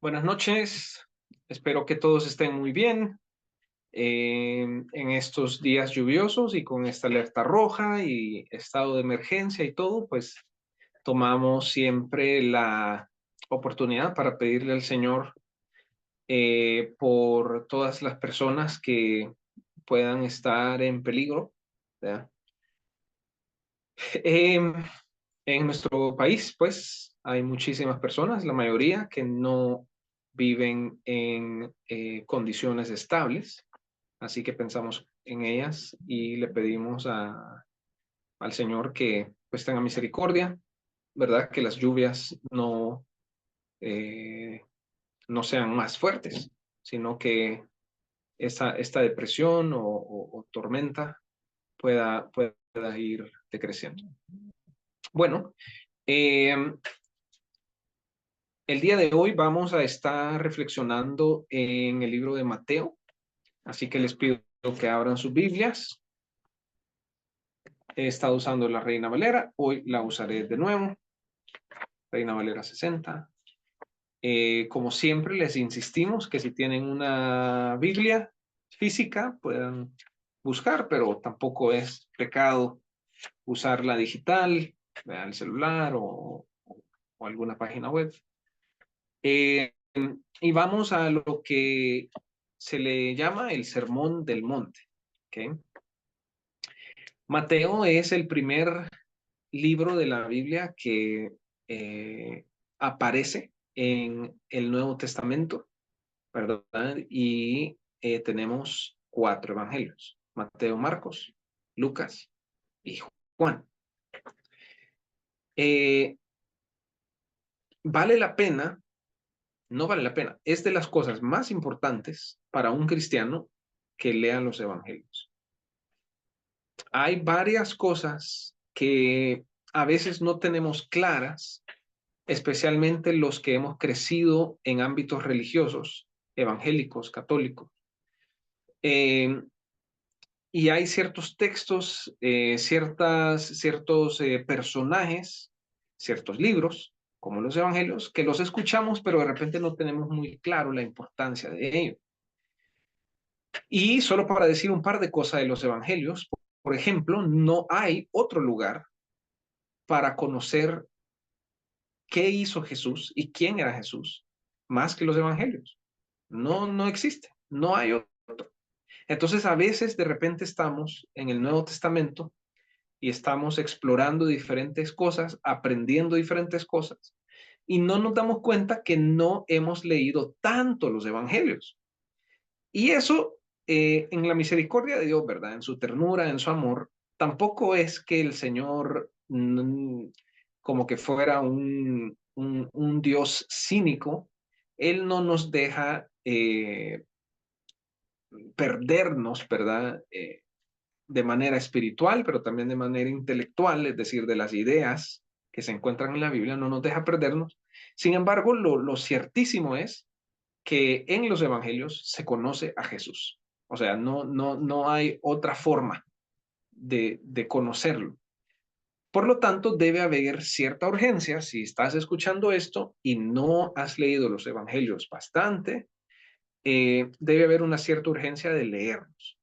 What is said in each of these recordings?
Buenas noches, espero que todos estén muy bien en estos días lluviosos y con esta alerta roja y estado de emergencia y todo, pues tomamos siempre la oportunidad para pedirle al Señor por todas las personas que puedan estar en peligro, ¿verdad? Em, en nuestro país, pues, hay muchísimas personas, la mayoría que no viven en condiciones estables, así que pensamos en ellas y le pedimos al Señor que pues tenga misericordia, ¿verdad? Que las lluvias eh, no sean más fuertes, sino que esta depresión o tormenta pueda ir decreciendo. Bueno, eh, el día de hoy vamos a estar reflexionando en el libro de Mateo, así que les pido que abran sus Biblias. He estado usando la Reina Valera, hoy la usaré de nuevo, Reina Valera 60. Como siempre, les insistimos que si tienen una Biblia física, puedan buscar, pero tampoco es pecado usar la digital, el celular o alguna página web. Eh, y vamos a lo que se le llama el Sermón del Monte. ¿Okay? Mateo es el primer libro de la Biblia que aparece en el Nuevo Testamento, ¿verdad? Y tenemos 4 evangelios: Mateo, Marcos, Lucas y Juan. Eh, vale la pena, no vale la pena, es de las cosas más importantes para un cristiano que lean los evangelios. Hay varias cosas que a veces no tenemos claras, especialmente los que hemos crecido en ámbitos religiosos, evangélicos, católicos. Y hay ciertos textos, ciertos personajes, ciertos libros, como los evangelios, que los escuchamos, pero de repente no tenemos muy claro la importancia de ello. Y solo para decir un par de cosas de los evangelios, por ejemplo, no hay otro lugar para conocer qué hizo Jesús y quién era Jesús más que los evangelios. No existe, no hay otro. Entonces, a veces de repente estamos en el Nuevo Testamento y estamos explorando diferentes cosas, aprendiendo diferentes cosas, y no nos damos cuenta que no hemos leído tanto los evangelios. Y eso, en la misericordia de Dios, ¿verdad? En su ternura, en su amor, tampoco es que el Señor como que fuera un Dios cínico. Él no nos deja perdernos, ¿verdad? De manera espiritual, pero también de manera intelectual, es decir, de las ideas que se encuentran en la Biblia, no nos deja perdernos. Sin embargo, lo ciertísimo es que en los evangelios se conoce a Jesús. O sea, no hay otra forma de conocerlo. Por lo tanto, debe haber cierta urgencia si estás escuchando esto y no has leído los evangelios bastante, debe haber una cierta urgencia de leerlos,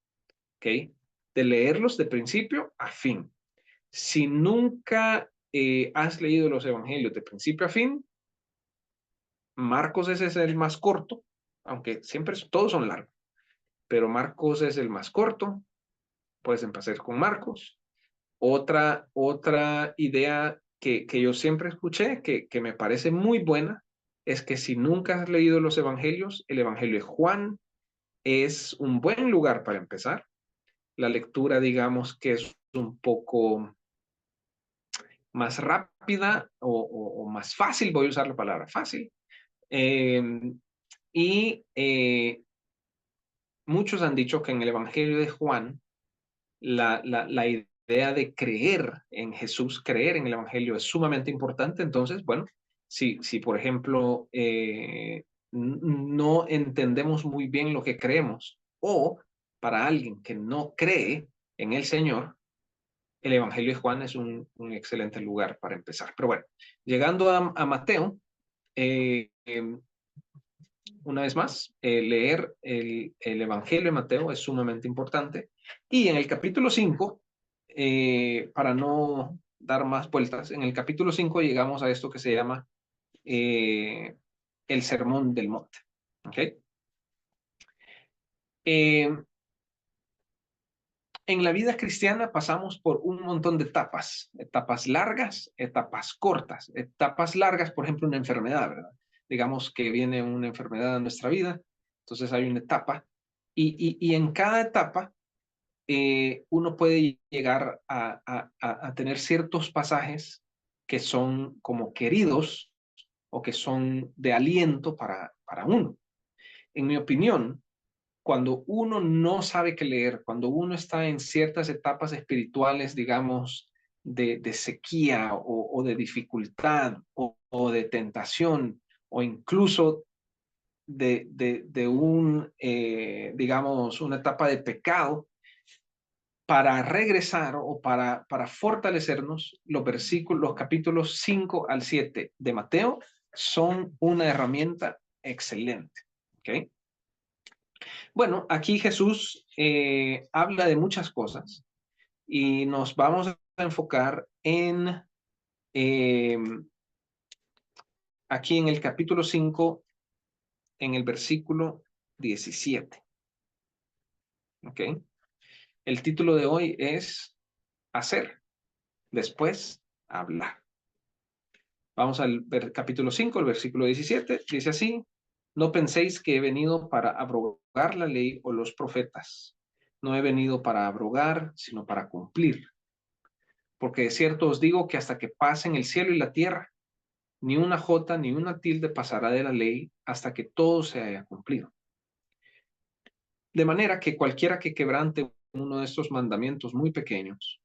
¿ok? De leerlos de principio a fin. Si nunca has leído los evangelios de principio a fin, Marcos ese es el más corto, aunque siempre todos son largos, pero Marcos es el más corto. Puedes empezar con Marcos. Otra idea que yo siempre escuché, que me parece muy buena, es que si nunca has leído los evangelios, el evangelio de Juan es un buen lugar para empezar. La lectura, digamos que es un poco más rápida o más fácil, voy a usar la palabra fácil. Eh, y muchos han dicho que en el Evangelio de Juan, la idea de creer en Jesús, creer en el Evangelio es sumamente importante. Entonces, bueno, si por ejemplo no entendemos muy bien lo que creemos, o para alguien que no cree en el Señor, el Evangelio de Juan es un excelente lugar para empezar. Pero bueno, llegando a Mateo, eh, Una vez más, leer el Evangelio de Mateo es sumamente importante. Y en el capítulo 5, para no dar más vueltas, en el capítulo 5 llegamos a esto que se llama el Sermón del Monte. ¿Ok? En la vida cristiana pasamos por un montón de etapas largas, etapas cortas, etapas largas, por ejemplo, una enfermedad, ¿verdad? Digamos que viene una enfermedad en nuestra vida, entonces hay una etapa, y en cada etapa uno puede llegar a tener ciertos pasajes que son como queridos o que son de aliento para uno. En mi opinión, cuando uno no sabe qué leer, cuando uno está en ciertas etapas espirituales, digamos, de sequía o de dificultad o de tentación o incluso de un, digamos, una etapa de pecado, para regresar o para fortalecernos, los versículos, los capítulos 5 al 7 de Mateo son una herramienta excelente. ¿Ok? Bueno, aquí Jesús habla de muchas cosas y nos vamos a enfocar en eh, aquí en el capítulo 5, en el versículo 17. ¿Ok? El título de hoy es hacer, después hablar. Vamos al capítulo 5, el versículo 17. Dice así: no penséis que he venido para abrogar la ley o los profetas. No he venido para abrogar, sino para cumplir. Porque de cierto os digo que hasta que pasen el cielo y la tierra, ni una jota ni una tilde pasará de la ley hasta que todo se haya cumplido. De manera que cualquiera que quebrante uno de estos mandamientos muy pequeños,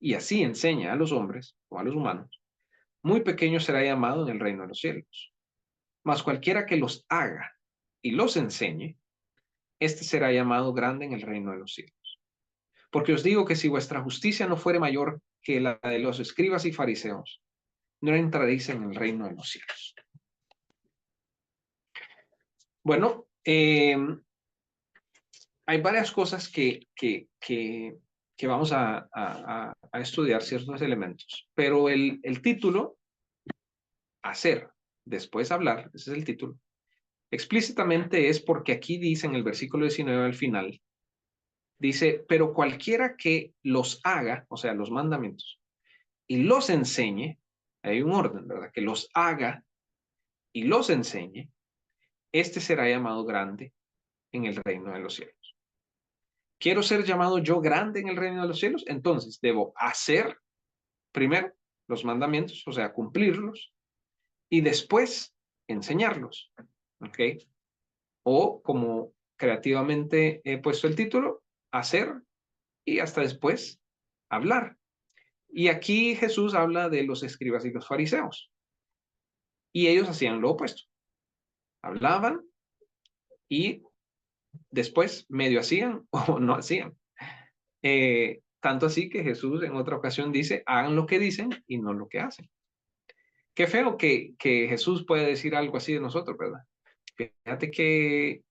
y así enseña a los hombres o a los humanos, muy pequeño será llamado en el reino de los cielos. Mas cualquiera que los haga y los enseñe, este será llamado grande en el reino de los cielos. Porque os digo que si vuestra justicia no fuere mayor que la de los escribas y fariseos, no entraréis en el reino de los cielos. Bueno, hay varias cosas que vamos a estudiar, ciertos elementos, pero el título, hacer, después hablar, ese es el título, explícitamente es porque aquí dice en el versículo 19 al final, dice, pero cualquiera que los haga, o sea, los mandamientos, y los enseñe, hay un orden, ¿verdad? Que los haga y los enseñe, este será llamado grande en el reino de los cielos. ¿Quiero ser llamado yo grande en el reino de los cielos? Entonces debo hacer primero los mandamientos, o sea, cumplirlos, y después enseñarlos. ¿Ok? O como creativamente he puesto el título, hacer y hasta después hablar. Y aquí Jesús habla de los escribas y los fariseos. Y ellos hacían lo opuesto. Hablaban y después medio hacían o no hacían. Tanto así que Jesús en otra ocasión dice, hagan lo que dicen y no lo que hacen. Qué feo que Jesús puede decir algo así de nosotros, ¿verdad? Fíjate que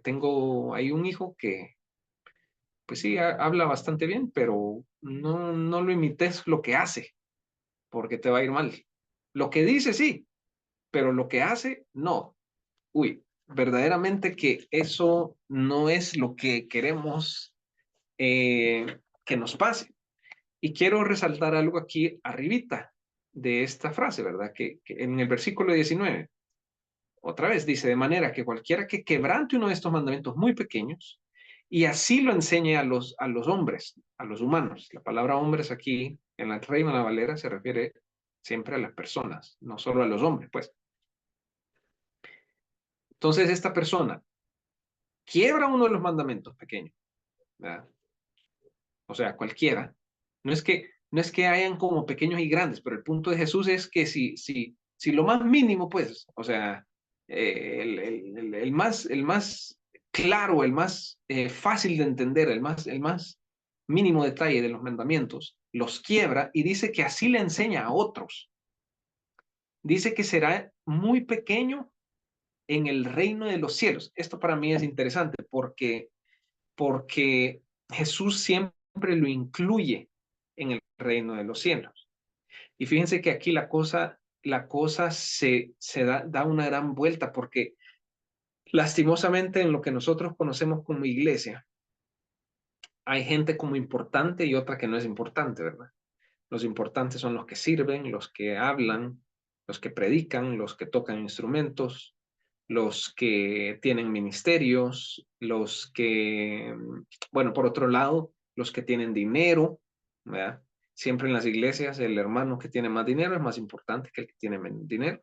tengo ahí un hijo que, pues sí, habla bastante bien, pero no lo imites lo que hace, porque te va a ir mal. Lo que dice sí, pero lo que hace no. Uy, verdaderamente que eso no es lo que queremos que nos pase. Y quiero resaltar algo aquí arribita de esta frase, ¿verdad? Que en el versículo 19, otra vez dice, de manera que cualquiera que quebrante uno de estos mandamientos muy pequeños y así lo enseñe a los hombres, a los humanos. La palabra hombres aquí en la Reina Valera se refiere siempre a las personas, no solo a los hombres, pues. Entonces esta persona quiebra uno de los mandamientos pequeños, ¿verdad? O sea, cualquiera. No es que hayan como pequeños y grandes, pero el punto de Jesús es que si lo más mínimo, pues, o sea, el más claro, el más fácil de entender, el más mínimo detalle de los mandamientos, los quiebra y dice que así le enseña a otros. Dice que será muy pequeño en el reino de los cielos. Esto para mí es interesante porque Jesús siempre lo incluye en el reino de los cielos. Y fíjense que aquí la cosa se da una gran vuelta porque lastimosamente en lo que nosotros conocemos como iglesia, hay gente como importante y otra que no es importante, ¿verdad? Los importantes son los que sirven, los que hablan, los que predican, los que tocan instrumentos, los que tienen ministerios, los que, bueno, por otro lado, los que tienen dinero, ¿verdad? Siempre en las iglesias el hermano que tiene más dinero es más importante que el que tiene menos dinero.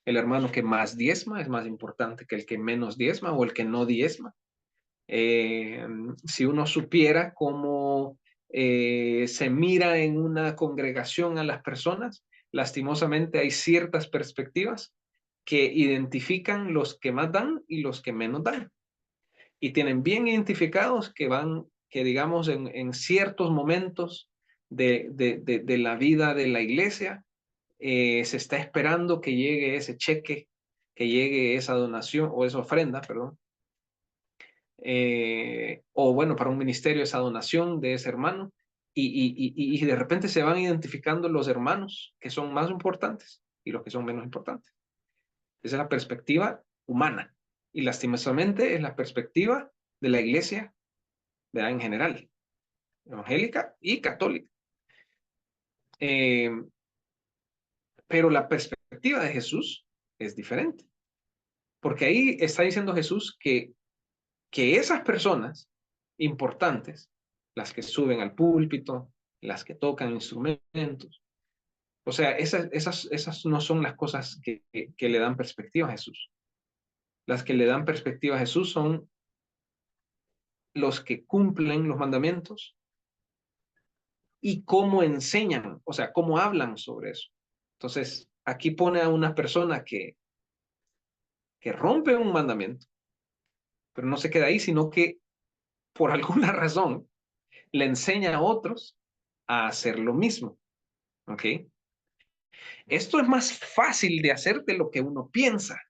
El hermano que más diezma es más importante que el que menos diezma o el que no diezma. Si uno supiera cómo se mira en una congregación a las personas, lastimosamente hay ciertas perspectivas que identifican los que más dan y los que menos dan. Y tienen bien identificados que digamos, en ciertos momentos de la vida de la iglesia, se está esperando que llegue ese cheque, que llegue esa donación o esa ofrenda, perdón, o bueno, para un ministerio esa donación de ese hermano, y de repente se van identificando los hermanos que son más importantes y los que son menos importantes. Esa es la perspectiva humana y lastimosamente es la perspectiva de la iglesia, ¿verdad? En general, evangélica y católica. Pero la perspectiva de Jesús es diferente, porque ahí está diciendo Jesús que esas personas importantes, las que suben al púlpito, las que tocan instrumentos, o sea, esas no son las cosas que le dan perspectiva a Jesús. Las que le dan perspectiva a Jesús son los que cumplen los mandamientos y cómo enseñan, o sea, cómo hablan sobre eso. Entonces, aquí pone a una persona que rompe un mandamiento, pero no se queda ahí, sino que por alguna razón le enseña a otros a hacer lo mismo. ¿Ok? Esto es más fácil de hacer de lo que uno piensa.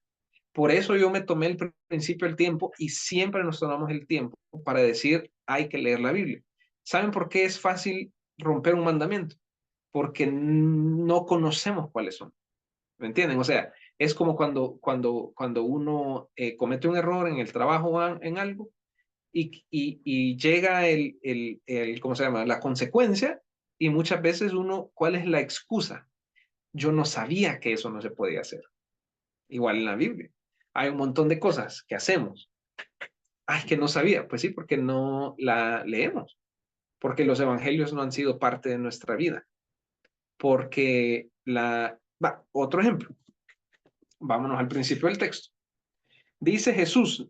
Por eso yo me tomé el principio del tiempo y siempre nos tomamos el tiempo para decir hay que leer la Biblia. ¿Saben por qué es fácil romper un mandamiento? Porque no conocemos cuáles son. ¿Me entienden? O sea, es como cuando uno comete un error en el trabajo o en algo y llega ¿cómo se llama? La consecuencia y muchas veces uno, ¿cuál es la excusa? Yo no sabía que eso no se podía hacer. Igual en la Biblia. Hay un montón de cosas que hacemos. Ay, que no sabía. Pues sí, porque no la leemos. Porque los evangelios no han sido parte de nuestra vida. Porque otro ejemplo. Vámonos al principio del texto. Dice Jesús,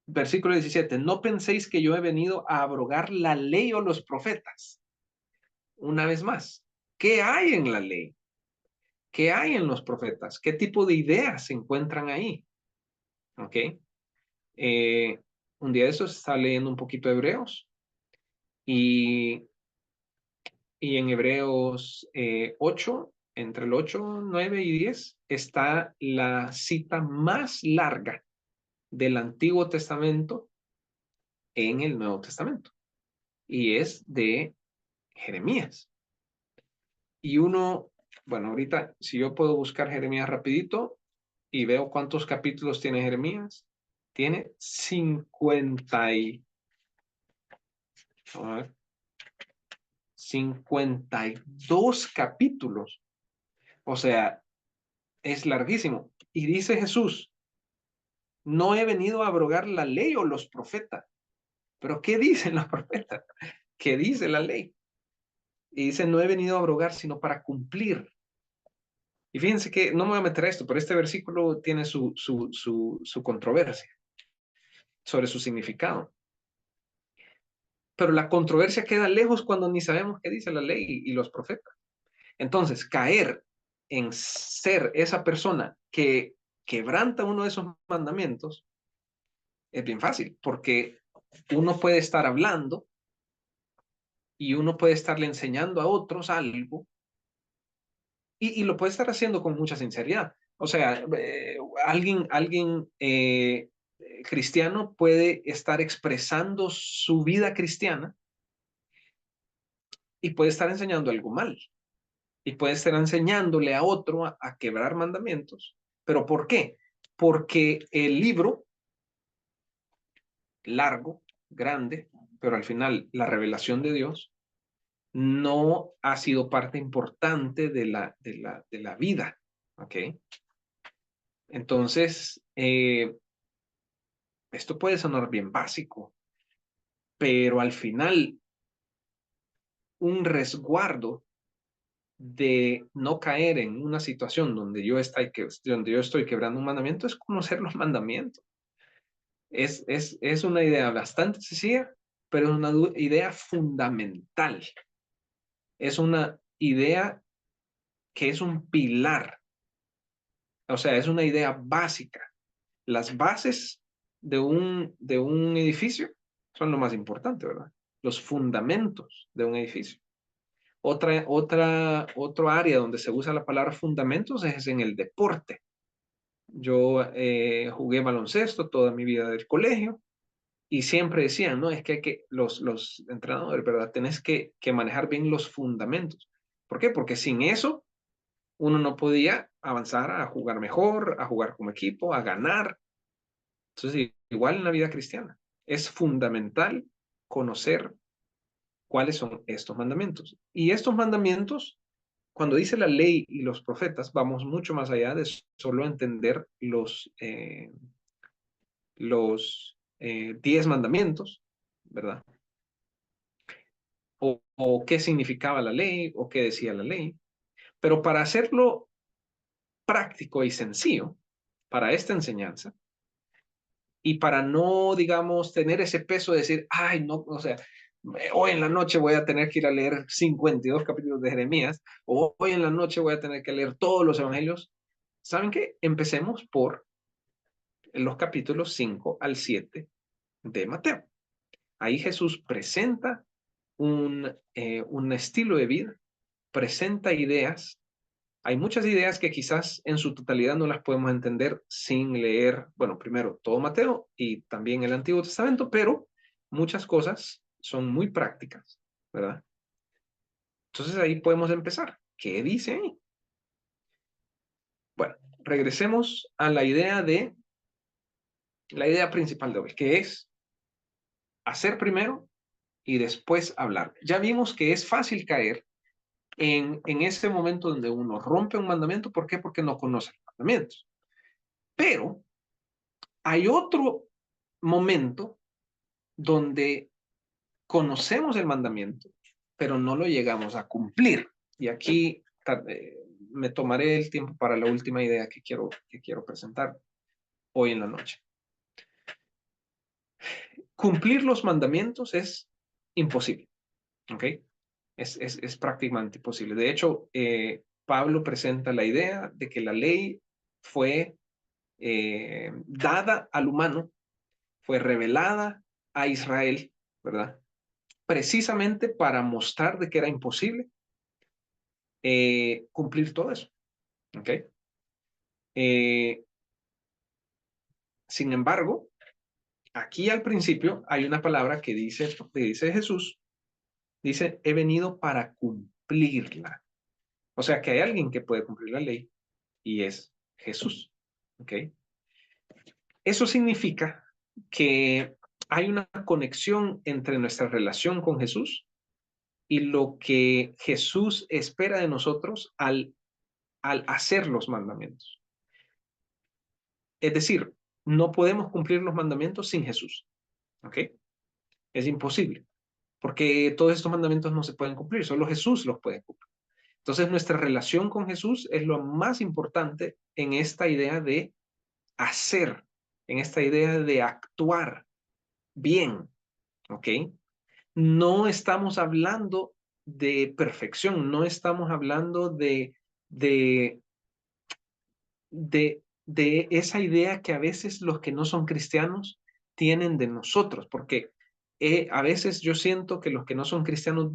versículo 17, no penséis que yo he venido a abrogar la ley o los profetas. Una vez más, ¿qué hay en la ley? ¿Qué hay en los profetas? ¿Qué tipo de ideas se encuentran ahí? ¿Ok? Un día de esos estaba leyendo un poquito de Hebreos y, y en Hebreos 8, entre el 8, 9 y 10, está la cita más larga del Antiguo Testamento en el Nuevo Testamento y es de Jeremías. Y uno, bueno, ahorita si yo puedo buscar Jeremías rapidito y veo cuántos capítulos tiene Jeremías, tiene 50 y... Vamos a ver, 52 capítulos. O sea, es larguísimo. Y dice Jesús, no he venido a abrogar la ley o los profetas. Pero ¿qué dicen los profetas? ¿Qué dice la ley? Y dice, no he venido a abrogar, sino para cumplir. Y fíjense que no me voy a meter a esto, pero este versículo tiene su controversia sobre su significado. Pero la controversia queda lejos cuando ni sabemos qué dice la ley y los profetas. Entonces, caer en ser esa persona que quebranta uno de esos mandamientos es bien fácil, porque uno puede estar hablando y uno puede estarle enseñando a otros algo y lo puede estar haciendo con mucha sinceridad. O sea, alguien cristiano puede estar expresando su vida cristiana y puede estar enseñando algo mal. Y puede estar enseñándole a otro a quebrar mandamientos. ¿Pero por qué? Porque el libro, largo, grande, pero al final la revelación de Dios, no ha sido parte importante de la vida. ¿Ok? Entonces, esto puede sonar bien básico, pero al final un resguardo de no caer en una situación donde yo estoy quebrando un mandamiento es conocer los mandamientos. Es una idea bastante sencilla, pero es una idea fundamental. Es una idea que es un pilar, o sea, es una idea básica. Las bases de un edificio son lo más importante, ¿verdad? Los fundamentos de un edificio. Otro área donde se usa la palabra fundamentos es en el deporte. Yo jugué baloncesto toda mi vida del colegio y siempre decían, no, es que hay que, los entrenadores, ¿verdad? Tenés que manejar bien los fundamentos. ¿Por qué? Porque sin eso uno no podía avanzar a jugar mejor, a jugar como equipo, a ganar. Entonces, igual en la vida cristiana, es fundamental conocer cuáles son estos mandamientos. Y estos mandamientos, cuando dice la ley y los profetas, vamos mucho más allá de solo entender los 10 mandamientos, ¿verdad? O qué significaba la ley o qué decía la ley. Pero para hacerlo práctico y sencillo para esta enseñanza y para no, digamos, tener ese peso de decir, ay, no, o sea, hoy en la noche voy a tener que ir a leer 52 capítulos de Jeremías, o hoy en la noche voy a tener que leer todos los evangelios. ¿Saben qué? Empecemos por los capítulos 5 al 7 de Mateo. Ahí Jesús presenta un estilo de vida, presenta ideas. Hay muchas ideas que quizás en su totalidad no las podemos entender sin leer, bueno, primero todo Mateo y también el Antiguo Testamento, pero muchas cosas son muy prácticas, ¿verdad? Entonces ahí podemos empezar. ¿Qué dice ahí? Bueno, regresemos a la idea principal de hoy, que es hacer primero y después hablar. Ya vimos que es fácil caer en ese momento donde uno rompe un mandamiento. ¿Por qué? Porque no conoce los mandamientos. Pero hay otro momento donde conocemos el mandamiento, pero no lo llegamos a cumplir. Y aquí me tomaré el tiempo para la última idea que quiero presentar hoy en la noche. Cumplir los mandamientos es imposible, ¿ok? Es prácticamente imposible. De hecho, Pablo presenta la idea de que la ley fue dada al humano, fue revelada a Israel, ¿verdad? Precisamente para mostrar de que era imposible cumplir todo eso, ¿ok? Eh, Sin embargo, aquí al principio hay una palabra que dice Jesús, dice, he venido para cumplirla. O sea que hay alguien que puede cumplir la ley y es Jesús, ¿ok? Eso significa que hay una conexión entre nuestra relación con Jesús y lo que Jesús espera de nosotros al hacer los mandamientos. Es decir, no podemos cumplir los mandamientos sin Jesús, ¿ok? Es imposible, porque todos estos mandamientos no se pueden cumplir, solo Jesús los puede cumplir. Entonces, nuestra relación con Jesús es lo más importante en esta idea de hacer, en esta idea de actuar bien, ¿ok? No estamos hablando de perfección, no estamos hablando de, de esa idea que a veces los que no son cristianos tienen de nosotros, porque a veces yo siento que los que no son cristianos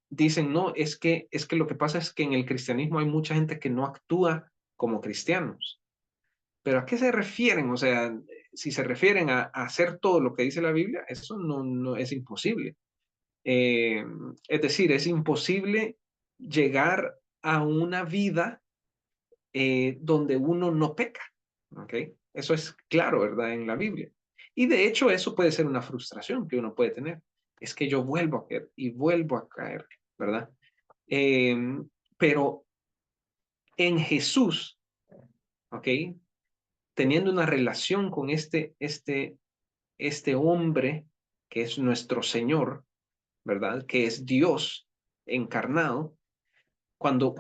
dicen, no, es que lo que pasa es que en el cristianismo hay mucha gente que no actúa como cristianos. Pero ¿a qué se refieren? O sea, si se refieren a hacer todo lo que dice la Biblia, eso no es imposible. Es decir, es imposible llegar a una vida donde uno no peca. ¿Ok? Eso es claro, ¿verdad? En la Biblia. Y de hecho, eso puede ser una frustración que uno puede tener. Es que yo vuelvo a caer y vuelvo a caer, ¿verdad? Eh, pero en Jesús, ¿ok? Teniendo una relación con este hombre que es nuestro Señor, ¿verdad? Que es Dios encarnado, cuando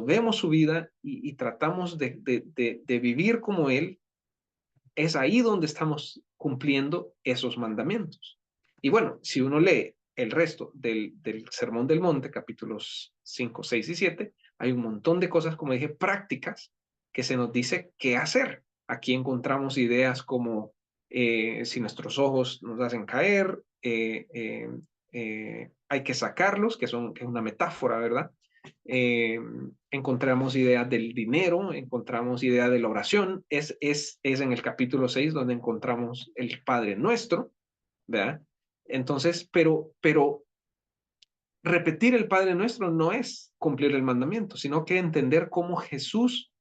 vemos su vida y tratamos de vivir como Él, es ahí donde estamos cumpliendo esos mandamientos. Y bueno, si uno lee el resto del Sermón del Monte, capítulos 5, 6 y 7, hay un montón de cosas, como dije, prácticas que se nos dice qué hacer. Aquí encontramos ideas como si nuestros ojos nos hacen caer, hay que sacarlos, que es una metáfora, ¿verdad? eh, Encontramos ideas del dinero, encontramos ideas de la oración, es en el capítulo 6 donde encontramos el Padre Nuestro, ¿verdad? Entonces, pero repetir el Padre Nuestro no es cumplir el mandamiento, sino que entender cómo Jesús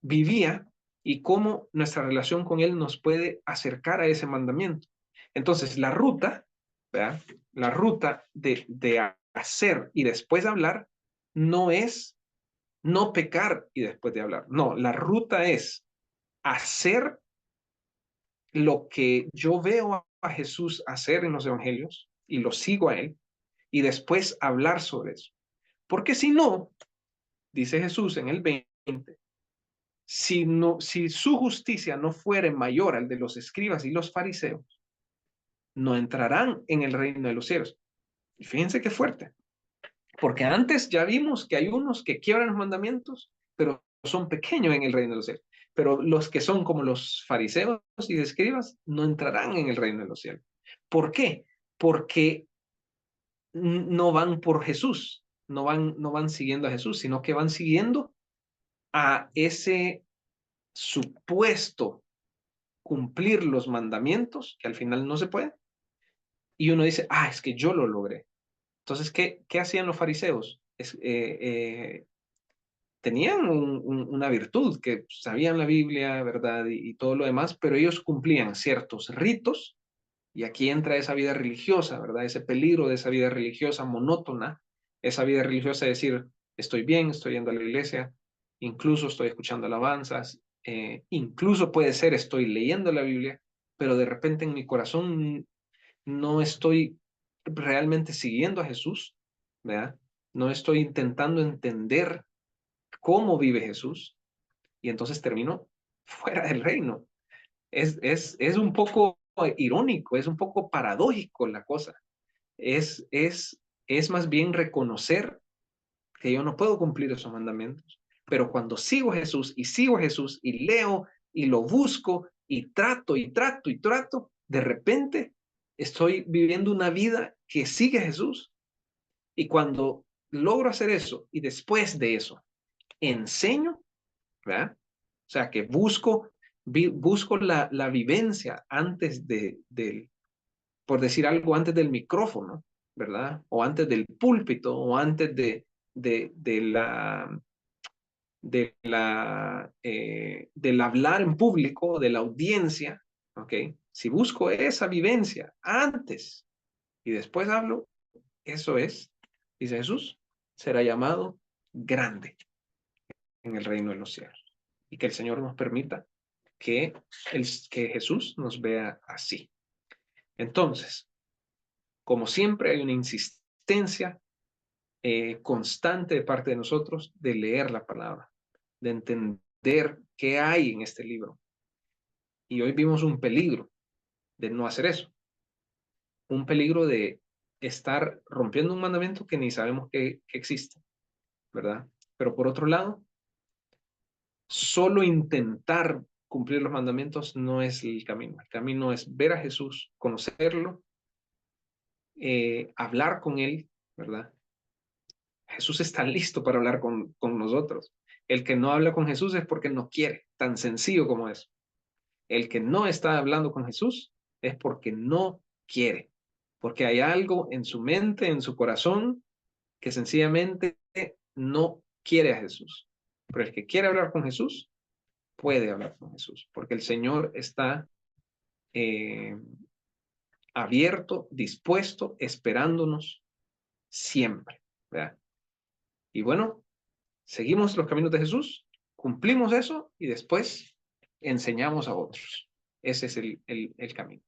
vivía y cómo nuestra relación con Él nos puede acercar a ese mandamiento. Entonces, la ruta, ¿verdad? La ruta de hacer y después hablar no es no pecar y después de hablar. No, la ruta es hacer lo que yo veo a Jesús hacer en los evangelios y lo sigo a Él y después hablar sobre eso. Porque si no, dice Jesús en el 20, si su justicia no fuere mayor al de los escribas y los fariseos, no entrarán en el reino de los cielos. Y fíjense qué fuerte, porque antes ya vimos que hay unos que quiebran los mandamientos, pero son pequeños en el reino de los cielos. Pero los que son como los fariseos y escribas no entrarán en el reino de los cielos. ¿Por qué? Porque no van por Jesús, no van siguiendo a Jesús, sino que van siguiendo a ese supuesto cumplir los mandamientos, que al final no se puede, y uno dice, es que yo lo logré. Entonces, ¿qué hacían los fariseos? Tenían una virtud, que sabían la Biblia, ¿verdad? Y todo lo demás, pero ellos cumplían ciertos ritos, y aquí entra esa vida religiosa, ¿verdad? Ese peligro de esa vida religiosa monótona, esa vida religiosa de decir, estoy bien, estoy yendo a la iglesia, incluso estoy escuchando alabanzas, incluso puede ser estoy leyendo la Biblia, pero de repente en mi corazón no estoy realmente siguiendo a Jesús, ¿verdad? No estoy intentando entender cómo vive Jesús y entonces termino fuera del reino. Es un poco irónico, es un poco paradójico la cosa. Es más bien reconocer que yo no puedo cumplir esos mandamientos, pero cuando sigo a Jesús y leo y lo busco y trato y trato y trato, de repente estoy viviendo una vida que sigue a Jesús. Y cuando logro hacer eso y después de eso enseño, ¿verdad? O sea, que busco la vivencia antes por decir algo, antes del micrófono, ¿verdad? O antes del púlpito, o antes de, de la, del hablar en público, de la audiencia, ¿ok? Si busco esa vivencia antes y después hablo, eso es, dice Jesús, será llamado grande en el reino de los cielos. Y que el Señor nos permita que Jesús nos vea así. Entonces, como siempre, hay una insistencia constante de parte de nosotros de leer la palabra, de entender qué hay en este libro. Y hoy vimos un peligro de no hacer eso, un peligro de estar rompiendo un mandamiento que ni sabemos que existe, ¿verdad? Pero por otro lado, solo intentar cumplir los mandamientos no es el camino. El camino es ver a Jesús, conocerlo, hablar con Él, ¿verdad? Jesús está listo para hablar con nosotros. El que no habla con Jesús es porque no quiere, tan sencillo como eso. El que no está hablando con Jesús es porque no quiere, porque hay algo en su mente, en su corazón, que sencillamente no quiere a Jesús. Pero el que quiere hablar con Jesús, puede hablar con Jesús, porque el Señor está eh, abierto, dispuesto, esperándonos siempre, ¿verdad? Y bueno, seguimos los caminos de Jesús, cumplimos eso y después enseñamos a otros. Ese es el camino.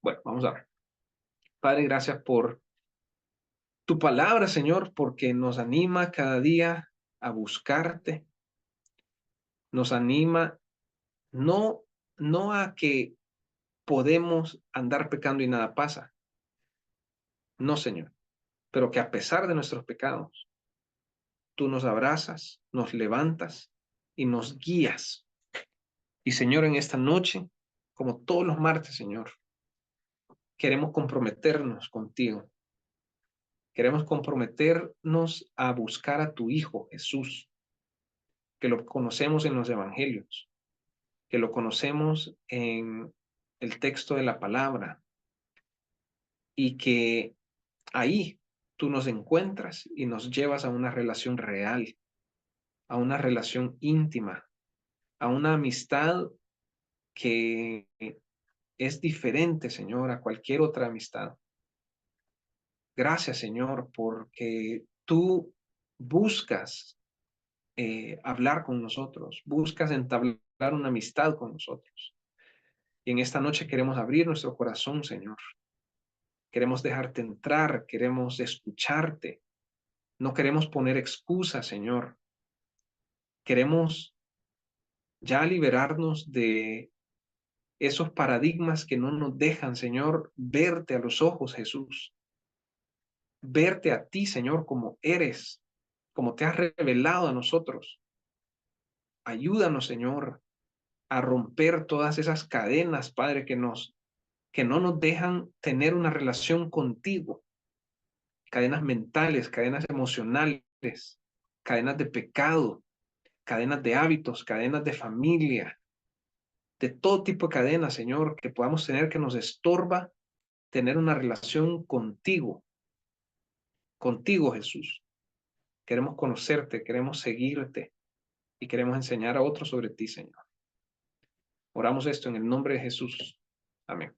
Bueno, vamos a ver. Padre, gracias por tu palabra, Señor, porque nos anima cada día a buscarte, nos anima no, no a que podemos andar pecando y nada pasa, no, Señor, pero que a pesar de nuestros pecados, tú nos abrazas, nos levantas y nos guías. Y Señor, en esta noche, como todos los martes, Señor, queremos comprometernos contigo. Queremos comprometernos a buscar a tu Hijo Jesús, que lo conocemos en los evangelios, que lo conocemos en el texto de la palabra y que ahí tú nos encuentras y nos llevas a una relación real, a una relación íntima, a una amistad que es diferente, Señor, a cualquier otra amistad. Gracias, Señor, porque tú buscas hablar con nosotros, buscas entablar una amistad con nosotros. Y en esta noche queremos abrir nuestro corazón, Señor. Queremos dejarte entrar, queremos escucharte. No queremos poner excusas, Señor. Queremos ya liberarnos de esos paradigmas que no nos dejan, Señor, verte a los ojos, Jesús. Verte a ti, Señor, como eres, como te has revelado a nosotros. Ayúdanos, Señor, a romper todas esas cadenas, Padre, que no nos dejan tener una relación contigo. Cadenas mentales, cadenas emocionales, cadenas de pecado, cadenas de hábitos, cadenas de familia, de todo tipo de cadenas, Señor, que podamos tener que nos estorba tener una relación contigo, contigo, Jesús. Queremos conocerte, queremos seguirte y queremos enseñar a otros sobre ti, Señor. Oramos esto en el nombre de Jesús. Amén.